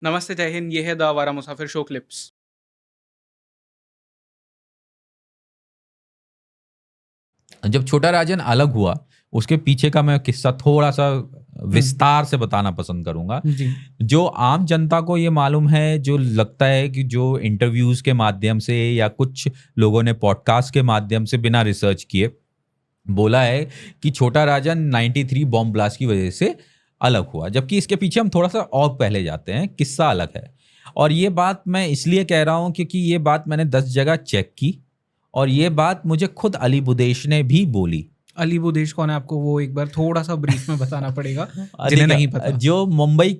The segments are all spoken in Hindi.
नमस्ते, जय हिंद। ये है द आवारा मुसाफिर शो क्लिप्स। जब छोटा राजन अलग हुआ, उसके पीछे का मैं किस्सा थोड़ा सा विस्तार से बताना पसंद करूंगा। जी। जो आम जनता को ये मालूम है, जो लगता है कि जो इंटरव्यूज के माध्यम से या कुछ लोगों ने पॉडकास्ट के माध्यम से बिना रिसर्च किए बोला है कि छोटा राजन 93 बॉम्ब ब्लास्ट की वजह से अलग हुआ, जबकि इसके पीछे हम थोड़ा सा और पहले जाते हैं, किस्सा अलग है। और ये बात मैं इसलिए कह रहा हूं क्योंकि ये बात मैंने 10 जगह चेक की और ये बात मुझे खुद अली बुदेश ने भी बोली। अली बुदेश कौन है? आपको वो एक बार थोड़ा सा ब्रीफ में बताना पड़ेगा जिन्हें देखिए, नहीं पता। जो मुंबई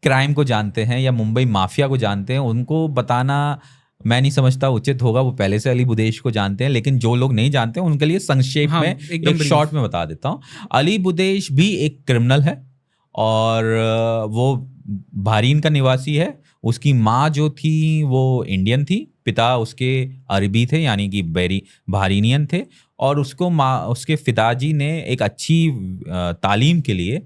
क्राइम को जानते हैं या मुंबई माफिया को जानते हैं, उनको बताना मैं नहीं समझता उचित होगा। वो पहले से अली बुदेश को जानते हैं, लेकिन जो लोग नहीं जानते हैं उनके लिए संक्षेप हाँ, में एकदम एक ब्रीफ। शॉर्ट में बता देता हूँ। अली बुदेश भी एक क्रिमिनल है और वो बहरीन का निवासी है। उसकी माँ जो थी वो इंडियन थी, पिता उसके अरबी थे यानी कि बहरीनियन थे। और उसको उसके पिताजी ने एक अच्छी तालीम के लिए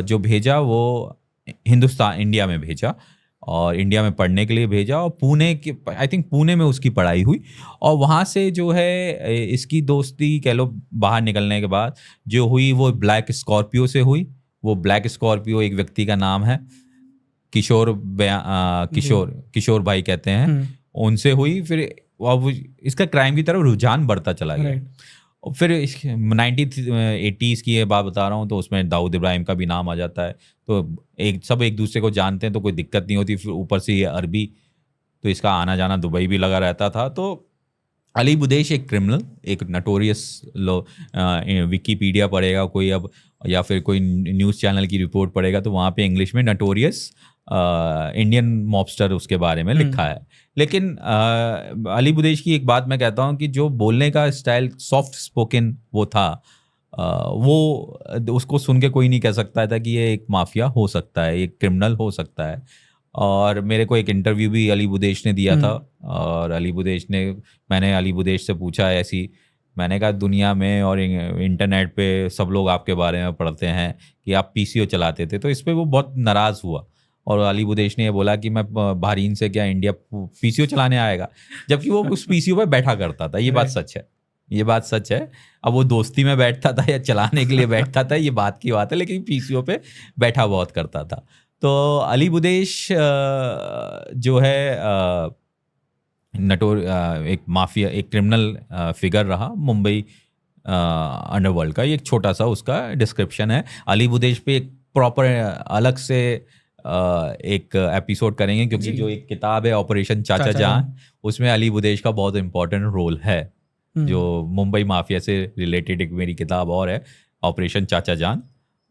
जो भेजा वो हिंदुस्तान इंडिया में भेजा और इंडिया में पढ़ने के लिए भेजा। और पुणे के आई थिंक पुणे में उसकी पढ़ाई हुई और वहाँ से जो है इसकी दोस्ती कह लो बाहर निकलने के बाद जो हुई वो ब्लैक स्कॉर्पियो से हुई। वो ब्लैक स्कॉर्पियो एक व्यक्ति का नाम है, किशोर भाई कहते हैं, उनसे हुई। फिर अब इसका क्राइम की तरफ रुझान बढ़ता चला गया। और फिर 1980s की ये बात बता रहा हूँ, तो उसमें दाऊद इब्राहिम का भी नाम आ जाता है। तो एक दूसरे को जानते हैं तो कोई दिक्कत नहीं होती। फिर ऊपर से ये अरबी, तो इसका आना जाना दुबई भी लगा रहता था। तो अली बुदेश एक क्रिमिनल, एक नटोरियस लो विकीपीडिया पढ़ेगा कोई अब या फिर कोई न्यूज़ चैनल की रिपोर्ट पढ़ेगा तो वहाँ पे इंग्लिश में नटोरियस इंडियन मॉबस्टर उसके बारे में लिखा है। लेकिन अली बुदेश की एक बात मैं कहता हूँ कि जो बोलने का स्टाइल सॉफ्ट स्पोकन वो था, वो उसको सुन के कोई नहीं कह सकता था कि ये एक माफिया हो सकता है, एक क्रिमिनल हो सकता है। और मेरे को एक इंटरव्यू भी अली बुदेश ने दिया था और मैंने अली बुदेश से पूछा ऐसी, मैंने कहा दुनिया में और इंटरनेट पे सब लोग आपके बारे में पढ़ते हैं कि आप पीसीओ चलाते थे। तो इस पर वो बहुत नाराज़ हुआ और अली बुदेश ने ये बोला कि मैं बहरीन से क्या इंडिया पीसीओ चलाने आएगा, जबकि वो उस पीसीओ पे बैठा करता था। ये बात सच है, ये बात सच है। अब वो दोस्ती में बैठता था या चलाने के लिए बैठता था ये बात की बात है, लेकिन पीसीओ पे बैठा बहुत करता था। तो अली बुदेश जो है एक माफिया, एक क्रिमिनल फिगर रहा मुंबई अंडरवर्ल्ड का। ये एक छोटा सा उसका डिस्क्रिप्शन है। अली बुदेश पे एक प्रॉपर अलग से एक एपिसोड करेंगे क्योंकि जो एक किताब है ऑपरेशन चाचा जान, उसमें अली बुदेश का बहुत इंपॉर्टेंट रोल है। जो मुंबई माफिया से रिलेटेड एक मेरी किताब और है ऑपरेशन चाचा जान,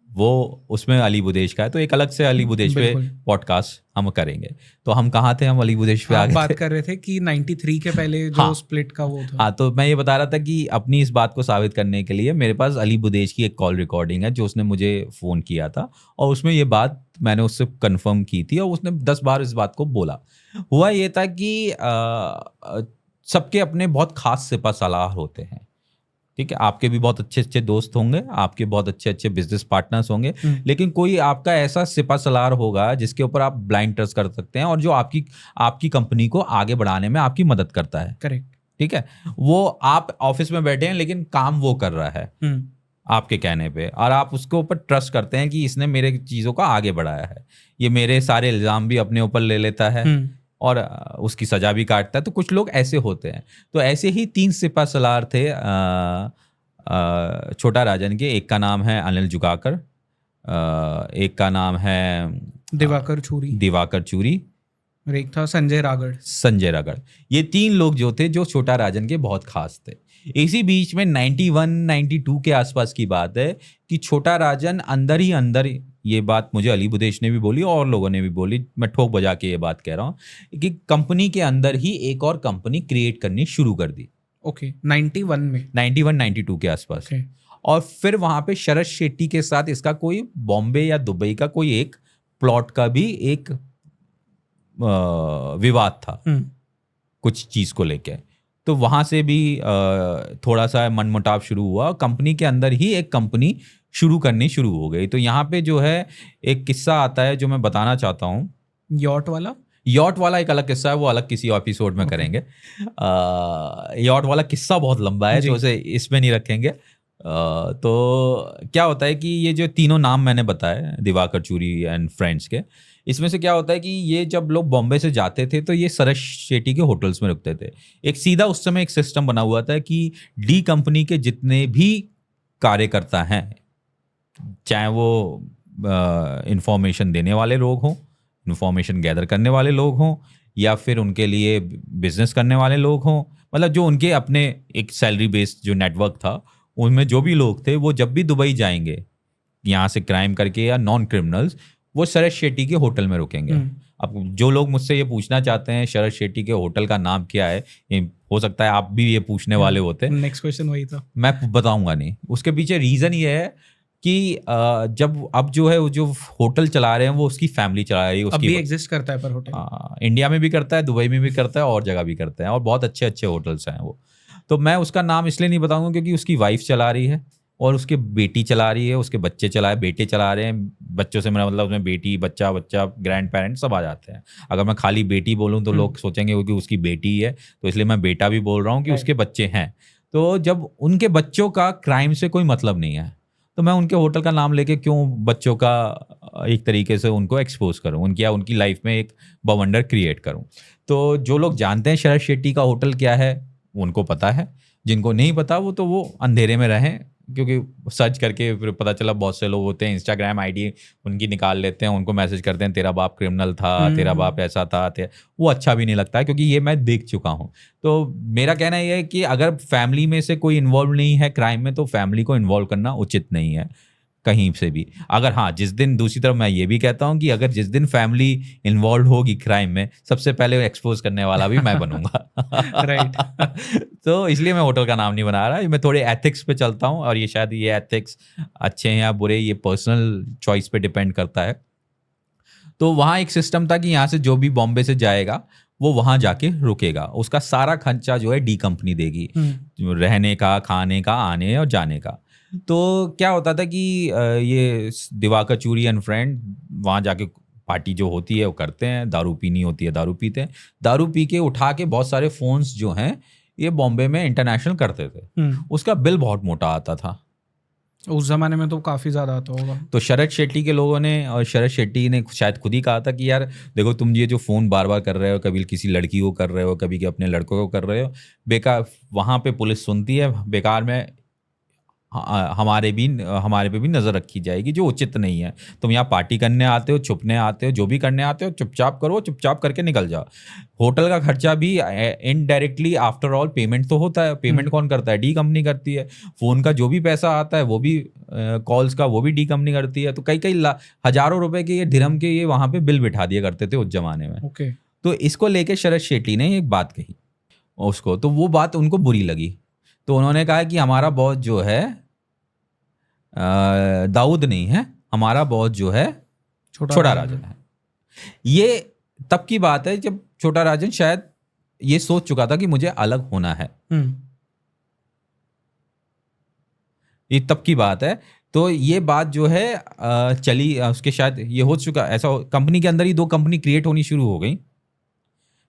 वो उसमें अली बुदेश का है। तो एक अलग से अली बुदेश पे पॉडकास्ट हम करेंगे। तो हम कहाँ थे? हम अली बुदेश पे आगे बात कर रहे थे कि 93 के पहले जो स्प्लिट का वो था। हाँ, तो मैं ये बता रहा था कि अपनी इस बात को साबित करने के लिए मेरे पास अली बुदेश की एक कॉल रिकॉर्डिंग है जो उसने मुझे फ़ोन किया था और उसमें ये बात मैंने उससे कंफर्म की थी और उसने 10 बार इस बात को बोला। हुआ ये था कि सबके अपने बहुत खास सिपा सलार होते हैं, ठीक है। आपके भी बहुत अच्छे अच्छे दोस्त होंगे, आपके बहुत अच्छे अच्छे बिजनेस पार्टनर्स होंगे, लेकिन कोई आपका ऐसा सिपा सलार होगा जिसके ऊपर आप ब्लाइंड ट्रस्ट कर सकते हैं और जो आपकी कंपनी को आगे बढ़ाने में आपकी मदद करता है। करेक्ट, ठीक है। वो आप ऑफिस में बैठे हैं लेकिन काम वो कर रहा है आपके कहने पे, और आप उसके ऊपर ट्रस्ट करते हैं कि इसने मेरे चीज़ों को आगे बढ़ाया है, ये मेरे सारे इल्ज़ाम भी अपने ऊपर ले लेता है और उसकी सजा भी काटता है। तो कुछ लोग ऐसे होते हैं। तो ऐसे ही 3 सिपा सलार थे छोटा राजन के। एक का नाम है अनिल जुगाकर, एक का नाम है दिवाकर चूरी, और एक था संजय रागड़। ये 3 लोग जो थे जो छोटा राजन के बहुत खास थे। इसी बीच में 91-92 के आसपास की बात है कि छोटा राजन अंदर ही अंदर, ये बात मुझे अली बुदेश ने भी बोली और लोगों ने भी बोली, मैं ठोक बजा के ये बात कह रहा हूँ कि कंपनी के अंदर ही एक और कंपनी क्रिएट करनी शुरू कर दी। ओके, 91-92 के आसपास। और फिर वहां पे शरद शेट्टी के साथ इसका कोई बॉम्बे या दुबई का कोई एक प्लॉट का भी एक विवाद था कुछ चीज को लेके। तो वहां से भी थोड़ा सा मनमुटाव शुरू हुआ। कंपनी के अंदर ही एक कंपनी शुरू करनी शुरू हो गई। तो यहाँ पे जो है एक किस्सा आता है जो मैं बताना चाहता हूँ। यॉट वाला एक अलग किस्सा है, वो अलग किसी एपिसोड में करेंगे। यॉट वाला किस्सा बहुत लंबा है तो उसे इसमें नहीं रखेंगे। तो क्या होता है कि ये जो तीनों नाम मैंने बताए, दिवाकर चूरी एंड फ्रेंड्स के, इसमें से क्या होता है कि ये जब लोग बॉम्बे से जाते थे तो ये सरस शेट्टी के होटल्स में रुकते थे। एक सीधा उस समय एक सिस्टम बना हुआ था कि डी कंपनी के जितने भी कार्यकर्ता हैं, चाहे वो इंफॉर्मेशन देने वाले लोग हों, इंफॉर्मेशन गैदर करने वाले लोग हों, या फिर उनके लिए बिजनेस करने वाले लोग हों, मतलब जो उनके अपने एक सैलरी बेस्ड जो नेटवर्क था, उनमें जो भी लोग थे वो जब भी दुबई जाएंगे यहाँ से क्राइम करके या नॉन क्रिमिनल्स, वो शरद शेट्टी के होटल में रुकेंगे। अब जो लोग मुझसे ये पूछना चाहते हैं शरद शेट्टी के होटल का नाम क्या है, ये हो सकता है आप भी ये पूछने वाले होते। नेक्स्ट क्वेश्चन वही था, मैं बताऊंगा नहीं। उसके पीछे रीज़न ये है कि जब अब जो है वो जो होटल चला रहे हैं वो उसकी फैमिली चला रही है। उसकी अभी एग्जिस्ट करता है पर होटल इंडिया में भी करता है, दुबई में भी करता है, और जगह भी करता है, और बहुत अच्छे अच्छे होटल्स हैं वो। तो मैं उसका नाम इसलिए नहीं बताऊंगा क्योंकि उसकी वाइफ चला रही है और उसके बेटी चला रही है, उसके बच्चे बेटे चला रहे हैं। बच्चों से मेरा मतलब उसमें बेटी बच्चा ग्रैंड पेरेंट्स सब आ जाते हैं। अगर मैं खाली बेटी बोलूँ तो लोग सोचेंगे कि उसकी बेटी है, तो इसलिए मैं बेटा भी बोल रहा हूँ कि उसके बच्चे हैं। तो जब उनके बच्चों का क्राइम से कोई मतलब नहीं है तो मैं उनके होटल का नाम लेके क्यों बच्चों का एक तरीके से उनको एक्सपोज करूँ, उनकी लाइफ में एक बवंडर क्रिएट करूँ। तो जो लोग जानते हैं शरद शेट्टी का होटल क्या है उनको पता है, जिनको नहीं पता वो अंधेरे में रहें, क्योंकि सर्च करके फिर पता चला बहुत से लोग होते हैं इंस्टाग्राम आईडी उनकी निकाल लेते हैं, उनको मैसेज करते हैं तेरा बाप क्रिमिनल था, तेरा बाप ऐसा था, वो अच्छा भी नहीं लगता है क्योंकि ये मैं देख चुका हूँ। तो मेरा कहना ये है कि अगर फैमिली में से कोई इन्वॉल्व नहीं है क्राइम में तो फैमिली को इन्वॉल्व करना उचित नहीं है कहीं से भी। अगर हाँ जिस दिन, दूसरी तरफ मैं ये भी कहता हूँ कि अगर जिस दिन फैमिली इन्वॉल्व होगी क्राइम में, सबसे पहले एक्सपोज करने वाला भी मैं बनूंगा। राइट। तो इसलिए मैं होटल का नाम नहीं बना रहा, मैं थोड़े एथिक्स पे चलता हूँ, और ये शायद ये एथिक्स अच्छे हैं या बुरे ये पर्सनल चॉइस पे डिपेंड करता है। तो वहाँ एक सिस्टम था कि यहाँ से जो भी बॉम्बे से जाएगा वो वहाँ जाके रुकेगा, उसका सारा खर्चा जो है डी कंपनी देगी, रहने का, खाने का, आने और जाने का। तो क्या होता था कि ये दिवाकर चूरी एंड फ्रेंड वहाँ जाके पार्टी जो होती है वो करते हैं, दारू पीनी होती है दारू पीते हैं, दारू पी के उठा के बहुत सारे फोन्स जो हैं ये बॉम्बे में इंटरनेशनल करते थे। उसका बिल बहुत मोटा आता था उस जमाने में, तो काफी ज्यादा आता होगा। तो शरद शेट्टी के लोगों ने, और शरद शेट्टी ने शायद खुद ही कहा था कि यार देखो तुम ये जो फ़ोन बार बार कर रहे हो, कभी किसी लड़की को कर रहे हो, कभी अपने लड़कों को कर रहे हो, बेकार, वहाँ पे पुलिस सुनती है, बेकार में हमारे पे भी नज़र रखी जाएगी जो उचित नहीं है। तुम यहाँ पार्टी करने आते हो, छुपने आते हो, जो भी करने आते हो चुपचाप करो, चुपचाप करके निकल जाओ। होटल का खर्चा भी इनडायरेक्टली आफ्टर ऑल पेमेंट तो होता है, पेमेंट कौन करता है? डी कंपनी करती है। फ़ोन का जो भी पैसा आता है वो भी कॉल्स का वो भी डी कंपनी करती है। तो कई हज़ारों रुपए के ये दिरहम के ये वहाँ पे बिल बिठा दिया करते थे उस जमाने में। ओके। तो इसको लेके शरद शेट्टी ने एक बात कही उसको, तो वो बात उनको बुरी लगी। तो उन्होंने कहा कि हमारा बॉस जो है दाऊद नहीं है, हमारा बॉस जो है छोटा राजन है। ये तब की बात है जब छोटा राजन शायद ये सोच चुका था कि मुझे अलग होना है। ये तब की बात है। तो ये बात जो है चली उसके, शायद ये हो चुका, ऐसा कंपनी के अंदर ही 2 कंपनी क्रिएट होनी शुरू हो गई।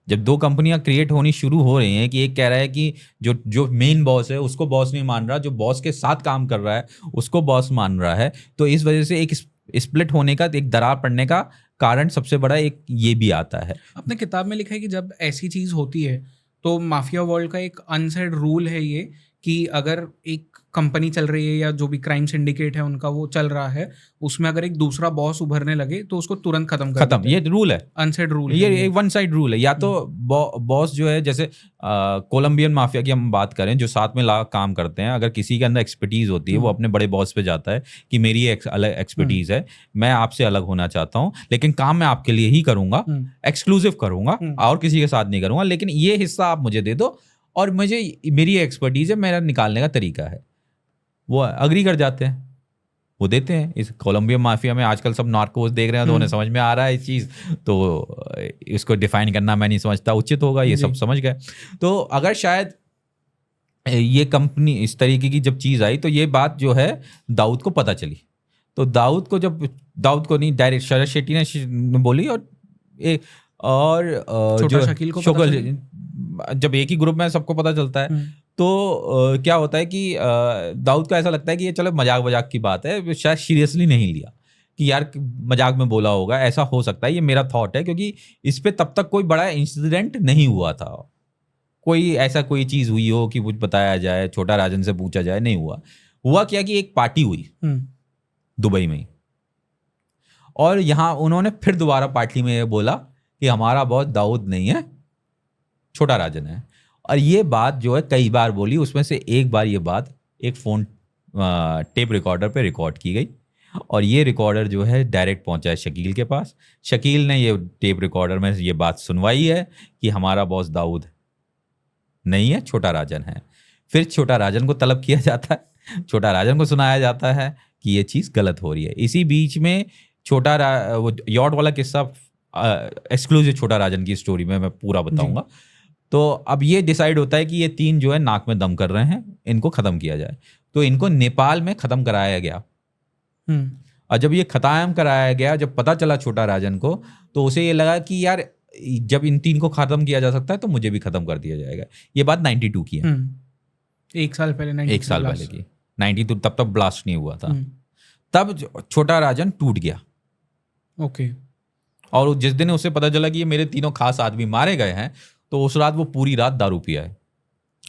जब 2 कंपनियां क्रिएट होनी शुरू हो रही हैं कि एक कह रहा है कि जो मेन बॉस है उसको बॉस नहीं मान रहा, जो बॉस के साथ काम कर रहा है उसको बॉस मान रहा है, तो इस वजह से एक स्प्लिट होने का, एक दरार पड़ने का कारण सबसे बड़ा एक ये भी आता है। अपने किताब में लिखा है कि जब ऐसी चीज़ होती है तो माफिया वर्ल्ड का एक अनसेड रूल है ये कि अगर एक कंपनी चल रही है या जो भी क्राइम सिंडिकेट है उनका वो चल रहा है, उसमें अगर एक दूसरा बॉस उभरने लगे तो उसको तुरंत खत्म। ये रूल है, अनसेड रूल, ये एक वन साइड रूल है। या तो बॉस जो है, जैसे कोलंबियन माफिया की हम बात करें जो साथ में काम करते हैं, अगर किसी के अंदर एक्सपर्टीज होती है वो अपने बड़े बॉस पे जाता है कि मेरी अलग एक्सपर्टीज है, मैं आपसे अलग होना चाहता हूँ, लेकिन काम मैं आपके लिए ही करूंगा, एक्सक्लूसिव करूंगा और किसी के साथ नहीं करूंगा, लेकिन ये हिस्सा आप मुझे दे दो और मुझे मेरी एक्सपर्टीज है, मेरा निकालने का तरीका है। वो अग्री कर जाते हैं, वो देते हैं। इस कोलंबियन माफिया में आजकल सब नार्कोस देख रहे हैं तो उन्हें समझ में आ रहा है इस चीज़, तो इसको डिफाइन करना मैं नहीं समझता उचित होगा, ये सब समझ गए। तो अगर शायद ये कंपनी इस तरीके की जब चीज़ आई तो ये बात जो है दाऊद को पता चली। तो दाऊद को नहीं, डायरेक्ट शरद शेट्टी ने बोली, और छोटा जो शकील को पता चली? जब एक ही ग्रुप में सबको पता चलता है तो क्या होता है कि दाऊद को ऐसा लगता है कि ये चलो मजाक वजाक की बात है, शायद सीरियसली नहीं लिया कि यार मजाक में बोला होगा, ऐसा हो सकता है, ये मेरा थॉट है, क्योंकि इस पे तब तक कोई बड़ा इंसिडेंट नहीं हुआ था, कोई ऐसा कोई चीज़ हुई हो कि कुछ बताया जाए, छोटा राजन से पूछा जाए, नहीं हुआ क्या कि एक पार्टी हुई दुबई में, और यहाँ उन्होंने फिर दोबारा पार्टी में ये बोला कि हमारा बॉस दाऊद नहीं है, छोटा राजन है। और ये बात जो है कई बार बोली, उसमें से एक बार ये बात एक फ़ोन टेप रिकॉर्डर पे रिकॉर्ड की गई, और ये रिकॉर्डर जो है डायरेक्ट पहुंचा है शकील के पास। शकील ने ये टेप रिकॉर्डर में ये बात सुनवाई है कि हमारा बॉस दाऊद नहीं है, छोटा राजन है। फिर छोटा राजन को तलब किया जाता है, छोटा राजन को सुनाया जाता है कि ये चीज़ गलत हो रही है। इसी बीच में वो यॉट वाला किस्सा एक्सक्लूसिव छोटा राजन की स्टोरी में मैं पूरा बताऊंगा। तो अब ये डिसाइड होता है कि ये तीन जो है नाक में दम कर रहे हैं, इनको ख़त्म किया जाए। तो इनको नेपाल में ख़त्म कराया गया। और जब ये ख़त्म कराया गया, जब पता चला छोटा राजन को, तो उसे ये लगा कि यार जब इन तीन को ख़त्म किया जा सकता है तो मुझे भी ख़त्म कर दिया जाएगा। ये बात 92 की है, एक साल पहले की 92, तब तक ब्लास्ट नहीं हुआ था। तब छोटा राजन टूट गया। ओके। और जिस दिन उसे पता चला कि ये मेरे तीनों खास आदमी मारे गए हैं, तो उस रात वो पूरी रात दारू पिया है।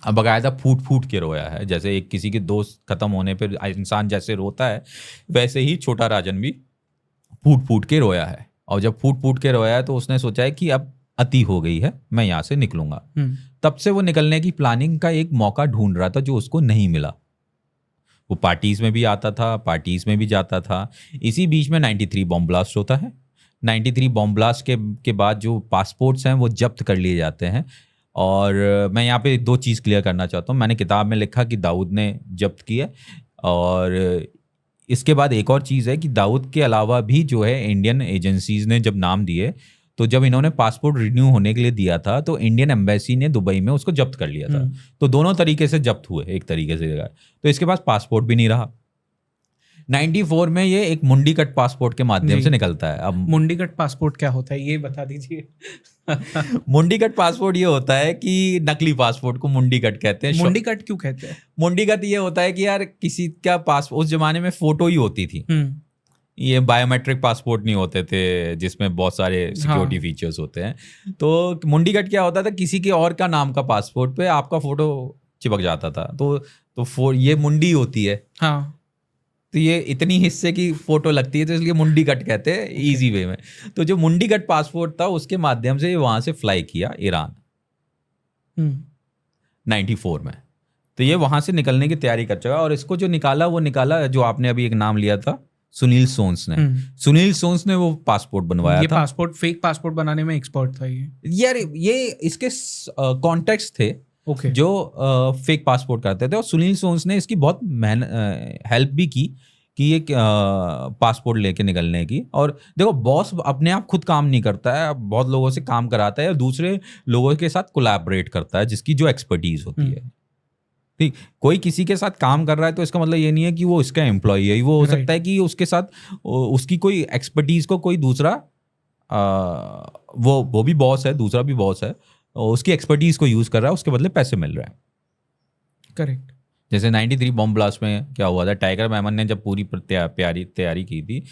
अब बकायदा फूट फूट के रोया है, जैसे एक किसी के दोस्त खत्म होने पर इंसान जैसे रोता है, वैसे ही छोटा राजन भी फूट फूट के रोया है। और जब फूट फूट के रोया है तो उसने सोचा है कि अब अति हो गई है, मैं यहाँ से निकलूंगा। तब से वो निकलने की प्लानिंग का एक मौका ढूंढ रहा था, जो उसको नहीं मिला। वो पार्टीज में भी आता था, पार्टीज में भी जाता था। इसी बीच में 93 बॉम्ब ब्लास्ट होता है। 93 बॉम्ब ब्लास्ट के बाद जो पासपोर्ट्स हैं वो जब्त कर लिए जाते हैं। और मैं यहाँ पे दो चीज़ क्लियर करना चाहता हूँ। मैंने किताब में लिखा कि दाऊद ने जब्त किया, और इसके बाद एक और चीज़ है कि दाऊद के अलावा भी जो है इंडियन एजेंसीज ने जब नाम दिए, तो जब इन्होंने पासपोर्ट रिन्यू होने के लिए दिया था तो इंडियन एम्बेसी ने दुबई में उसको जब्त कर लिया था। तो दोनों तरीके से जब्त हुए, एक तरीके से। तो इसके पास पासपोर्ट भी नहीं रहा। 94 में ये एक मुंडी कट पासपोर्ट के माध्यम से निकलता है। अब मुंडी कट पासपोर्ट क्या होता है ये बता दीजिए। मुंडी कट पासपोर्ट ये होता है कि नकली पासपोर्ट को मुंडी कट कहते हैं। मुंडी कट क्यों कहते हैं? मुंडी कट ये होता है कि यार किसी का पासपोर्ट, उस जमाने में फोटो ही होती थी, ये बायोमेट्रिक पासपोर्ट नहीं होते थे जिसमें बहुत सारे सिक्योरिटी फीचर्स होते हैं। तो मुंडी कट क्या होता था, किसी के और का नाम का पासपोर्ट पे आपका फोटो चिपक जाता था, तो ये मुंडी होती है। हाँ, तो ये इतनी हिस्से की फोटो लगती है, तो इसलिए मुंडी कट कहते हैं इजी वे में। तो जो मुंडी कट पासपोर्ट था उसके माध्यम से वहां से फ्लाई किया ईरान 94 में। तो ये वहां से निकलने की तैयारी कर चुका, और इसको जो निकाला वो निकाला जो आपने अभी एक नाम लिया था, सुनील सोन्स ने। सुनील सोन्स ने वो पासपोर्ट बनवाया था। पासपोर्ट, फेक पासपोर्ट बनाने में एक्सपर्ट था ये। यार ये इसके कॉन्टेक्स्ट थे जो फेक पासपोर्ट करते थे, और सुनील सोन्स ने इसकी बहुत हेल्प भी की कि ये पासपोर्ट लेके निकलने की। और देखो, बॉस अपने आप खुद काम नहीं करता है, बहुत लोगों से काम कराता है और दूसरे लोगों के साथ कोलैबोरेट करता है, जिसकी जो एक्सपर्टीज होती है। ठीक, कोई किसी के साथ काम कर रहा है तो इसका मतलब ये नहीं है कि वो इसका एम्प्लॉई है। वो हो सकता है कि उसके साथ उसकी कोई एक्सपर्टीज को कोई दूसरा वो भी बॉस है, दूसरा भी बॉस है, उसकी एक्सपर्टीज को यूज कर रहा है, उसके बदले पैसे मिल रहे हैं। करेक्ट। जैसे 93 बॉम्ब ब्लास्ट में क्या हुआ था, टाइगर मेमन ने जब पूरी तैयारी की थी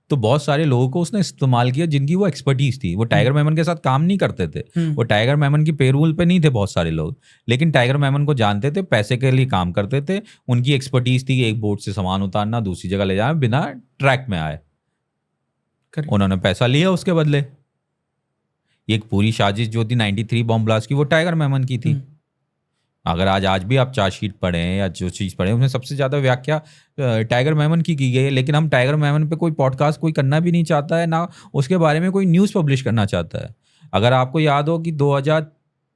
तो बहुत सारे लोगों को उसने इस्तेमाल किया जिनकी वो एक्सपर्टीज थी। वो टाइगर मेमन के साथ काम नहीं करते थे, वो टाइगर मेमन की पेरोल पे नहीं थे बहुत सारे लोग, लेकिन टाइगर मेमन को जानते थे, पैसे के लिए काम करते थे। उनकी एक्सपर्टीज थी एक बोट से सामान उतारना, दूसरी जगह ले जाना बिना ट्रैक में आए। उन्होंने पैसा लिया उसके बदले। एक पूरी साजिश जो थी 93 बॉम्ब ब्लास्ट की, वो टाइगर मेमन की थी। अगर आज भी आप चार्जशीट पढ़ें या जो चीज़ पढ़ें, उसमें सबसे ज़्यादा व्याख्या टाइगर मेमन की गई है। लेकिन हम टाइगर मेमन पे कोई पॉडकास्ट कोई करना भी नहीं चाहता है, ना उसके बारे में कोई न्यूज़ पब्लिश करना चाहता है। अगर आपको याद हो कि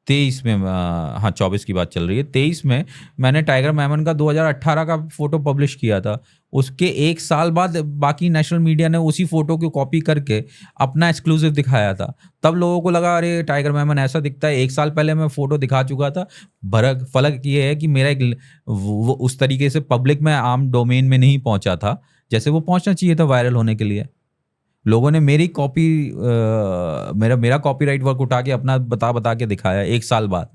23 में हाँ 24 की बात चल रही है। 23 में मैंने टाइगर मेमन का 2018 का फोटो पब्लिश किया था। उसके 1 साल बाद बाकी नेशनल मीडिया ने उसी फोटो को कॉपी करके अपना एक्सक्लूसिव दिखाया था। तब लोगों को लगा अरे टाइगर मेमन ऐसा दिखता है। 1 साल पहले मैं फोटो दिखा चुका था। फर्क ये है कि मेरा एक वो उस तरीके से पब्लिक में आम डोमेन में नहीं पहुंचा था जैसे वो पहुंचना चाहिए था वायरल होने के लिए। लोगों ने मेरी कॉपी मेरा कॉपीराइट वर्क उठा के अपना बता के दिखाया 1 साल बाद।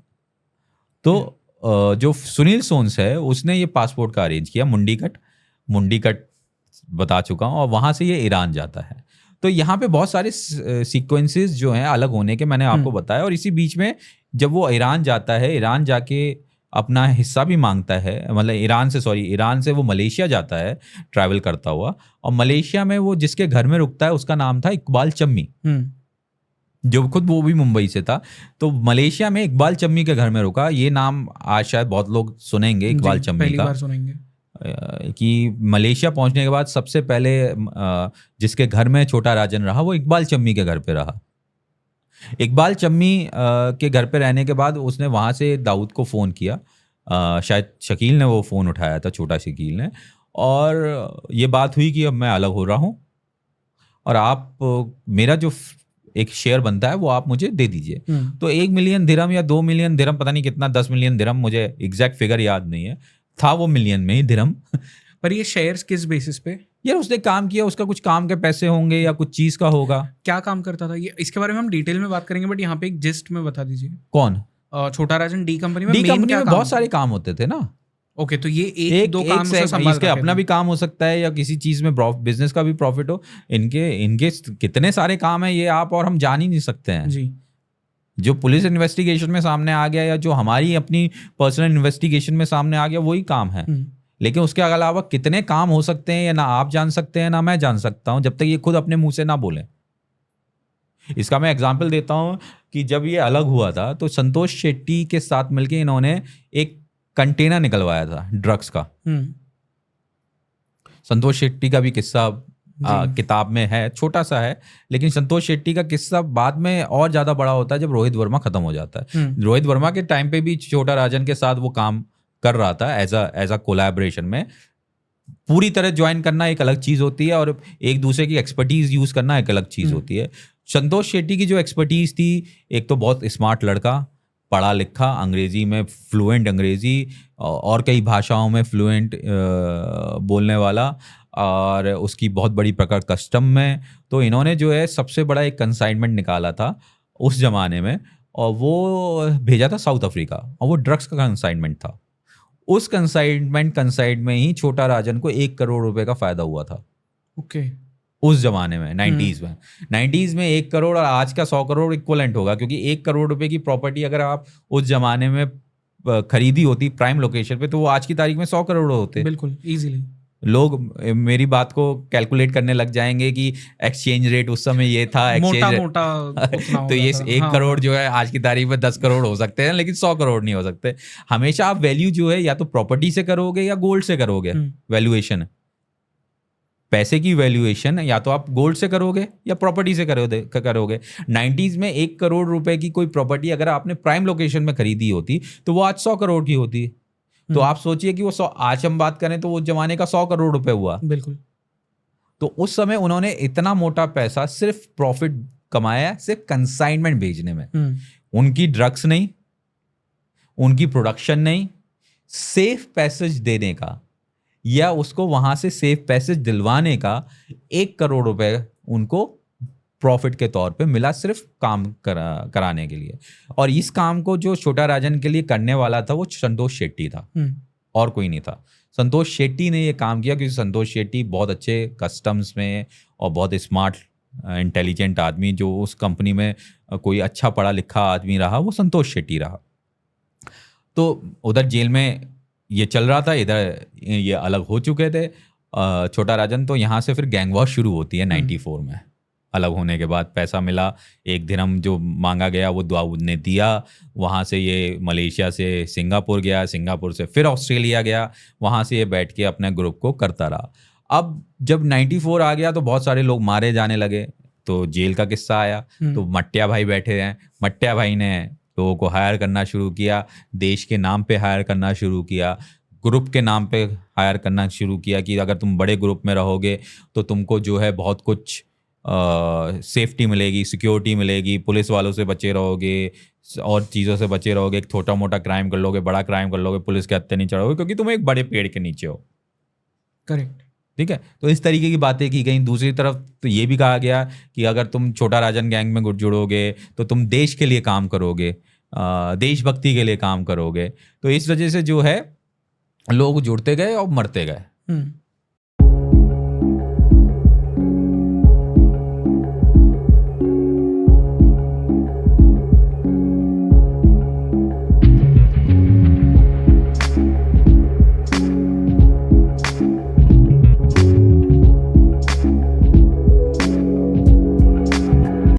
तो जो सुनील सोन्स है उसने ये पासपोर्ट का अरेंज किया। मुंडी कट बता चुका हूँ, और वहाँ से ये ईरान जाता है। तो यहाँ पे बहुत सारे सीक्वेंसेस जो हैं अलग होने के मैंने आपको बताया। और इसी बीच में जब वो ईरान जाता है, ईरान जाके अपना हिस्सा भी मांगता है, मतलब ईरान से वो मलेशिया जाता है ट्रैवल करता हुआ। और मलेशिया में वो जिसके घर में रुकता है उसका नाम था इकबाल चम्मी, जो खुद वो भी मुंबई से था। तो मलेशिया में इकबाल चम्मी के घर में रुका। ये नाम आज शायद बहुत लोग सुनेंगे इकबाल चम्मी पहली का, बार सुनेंगे। कि मलेशिया पहुंचने के बाद सबसे पहले जिसके घर में छोटा राजन रहा वो इकबाल चम्मी के घर पे रहा। इकबाल चम्मी के घर पे रहने के बाद उसने वहाँ से दाऊद को फ़ोन किया। शायद शकील ने वो फ़ोन उठाया था, छोटा शकील ने, और ये बात हुई कि अब मैं अलग हो रहा हूँ और आप मेरा जो एक शेयर बनता है वो आप मुझे दे दीजिए। तो 1 मिलियन दिरहम या 2 मिलियन दिरहम, पता नहीं कितना, 10 मिलियन दिरहम, मुझे एग्जैक्ट फिगर याद नहीं है, था वो मिलियन में ही दिरहम। पर ये शेयर्स किस बेसिस पे? यार उसने काम किया, उसका कुछ काम के पैसे होंगे या कुछ चीज का होगा। क्या काम करता था ये, इसके बारे में हम डिटेल में बात करेंगे, बट यहाँ पे एक जिस्ट में बता दीजिए। कौन? छोटा राजन डी कंपनी में बहुत सारे काम होते थे ना। ओके, तो ये एक दो काम से इसके अपना भी काम हो सकता है या किसी चीज में बिजनेस का भी प्रॉफिट हो। इनके कितने सारे काम है, ये आप और हम जान ही नहीं सकते हैं जी। जो पुलिस इन्वेस्टिगेशन में सामने आ गया या जो हमारी अपनी पर्सनल इन्वेस्टिगेशन में सामने आ गया वही काम है। लेकिन उसके अलावा कितने काम हो सकते हैं या ना आप जान सकते हैं ना मैं जान सकता हूं, जब तक ये खुद अपने मुंह से ना बोले। इसका मैं एग्जांपल देता हूं कि जब ये अलग हुआ था तो संतोष शेट्टी के साथ मिलकर इन्होंने एक कंटेनर निकलवाया था ड्रग्स का। संतोष शेट्टी का भी किस्सा किताब में है, छोटा सा है, लेकिन संतोष शेट्टी का किस्सा बाद में और ज्यादा बड़ा होता है जब रोहित वर्मा खत्म हो जाता है। रोहित वर्मा के टाइम पे भी छोटा राजन के साथ वो काम कर रहा था एज अ कोलैबोरेशन में। पूरी तरह ज्वाइन करना एक अलग चीज होती है और एक दूसरे की एक्सपर्टीज यूज करना एक अलग चीज होती है। संतोष शेट्टी की जो एक्सपर्टीज थी, एक तो बहुत स्मार्ट लड़का, पढ़ा लिखा, अंग्रेजी में फ्लुएंट अंग्रेजी और कई भाषाओं में फ्लुएंट बोलने वाला, और उसकी बहुत बड़ी प्रकार कस्टम में। तो इन्होंने जो है सबसे बड़ा एक कंसाइनमेंट निकाला था उस जमाने में, और वो भेजा था साउथ अफ्रीका, और वो ड्रग्स का कंसाइनमेंट था। उस कंसाइनमेंट में ही छोटा राजन को 1 करोड़ रुपए का फायदा हुआ था। ओके। उस जमाने में 90s में 1 करोड़ और आज का 100 करोड़ इक्वलेंट होगा, क्योंकि 1 करोड़ रुपए की प्रॉपर्टी अगर आप उस जमाने में खरीदी होती प्राइम लोकेशन पे तो वो आज की तारीख में 100 करोड़ होते। बिल्कुल इजीली। लोग मेरी बात को कैलकुलेट करने लग जाएंगे कि एक्सचेंज रेट उस समय ये था, मोटा तो ये 1 करोड़ जो है आज की तारीख में 10 करोड़ हो सकते हैं, लेकिन 100 करोड़ नहीं हो सकते। हमेशा आप वैल्यू जो है या तो प्रॉपर्टी से करोगे या गोल्ड से करोगे। वैल्यूएशन, पैसे की वैल्यूएशन या तो आप गोल्ड से करोगे या प्रॉपर्टी से करोगे। 90s में 1 करोड़ रुपए की कोई प्रॉपर्टी अगर आपने प्राइम लोकेशन में खरीदी होती तो वो आज 100 करोड़ की होती। तो आप सोचिए कि वो 100, आज हम बात करें तो वो जमाने का 100 करोड़ रुपए हुआ। बिल्कुल। तो उस समय उन्होंने इतना मोटा पैसा सिर्फ प्रॉफिट कमाया सिर्फ कंसाइनमेंट भेजने में। उनकी ड्रग्स नहीं, उनकी प्रोडक्शन नहीं, सेफ पैसेज देने का या उसको वहां से सेफ पैसेज दिलवाने का 1 करोड़ रुपए उनको प्रॉफिट के तौर पे मिला, सिर्फ काम कराने के लिए। और इस काम को जो छोटा राजन के लिए करने वाला था वो संतोष शेट्टी था, और कोई नहीं था। संतोष शेट्टी ने ये काम किया क्योंकि संतोष शेट्टी बहुत अच्छे कस्टम्स में और बहुत स्मार्ट इंटेलिजेंट आदमी, जो उस कंपनी में कोई अच्छा पढ़ा लिखा आदमी रहा वो संतोष शेट्टी रहा। तो उधर जेल में ये चल रहा था, इधर ये अलग हो चुके थे छोटा राजन। तो यहाँ से फिर गैंग वॉर शुरू होती है 94 में। अलग होने के बाद पैसा मिला, 1 दिरहम जो मांगा गया वो दाऊद ने दिया। वहाँ से ये मलेशिया से सिंगापुर गया, सिंगापुर से फिर ऑस्ट्रेलिया गया, वहाँ से ये बैठ के अपने ग्रुप को करता रहा। अब जब 94 आ गया तो बहुत सारे लोग मारे जाने लगे, तो जेल का किस्सा आया। तो मट्टिया भाई बैठे हैं, मट्टिया भाई ने लोगों को हायर करना शुरू किया, देश के नाम पे हायर करना शुरू किया, ग्रुप के नाम पे हायर करना शुरू किया कि अगर तुम बड़े ग्रुप में रहोगे तो तुमको जो है बहुत कुछ सेफ्टी मिलेगी, सिक्योरिटी मिलेगी, पुलिस वालों से बचे रहोगे और चीज़ों से बचे रहोगे, एक छोटा मोटा क्राइम कर लोगे, बड़ा क्राइम कर लोगे, पुलिस के हत्थे नहीं चढ़ोगे क्योंकि तुम एक बड़े पेड़ के नीचे हो। करेक्ट। ठीक है, तो इस तरीके की बातें की गई। दूसरी तरफ तो ये भी कहा गया कि अगर तुम छोटा राजन गैंग में जुड़ोगे तो तुम देश के लिए काम करोगे, देशभक्ति के लिए काम करोगे। तो इस वजह से जो है लोग जुड़ते गए और मरते गए।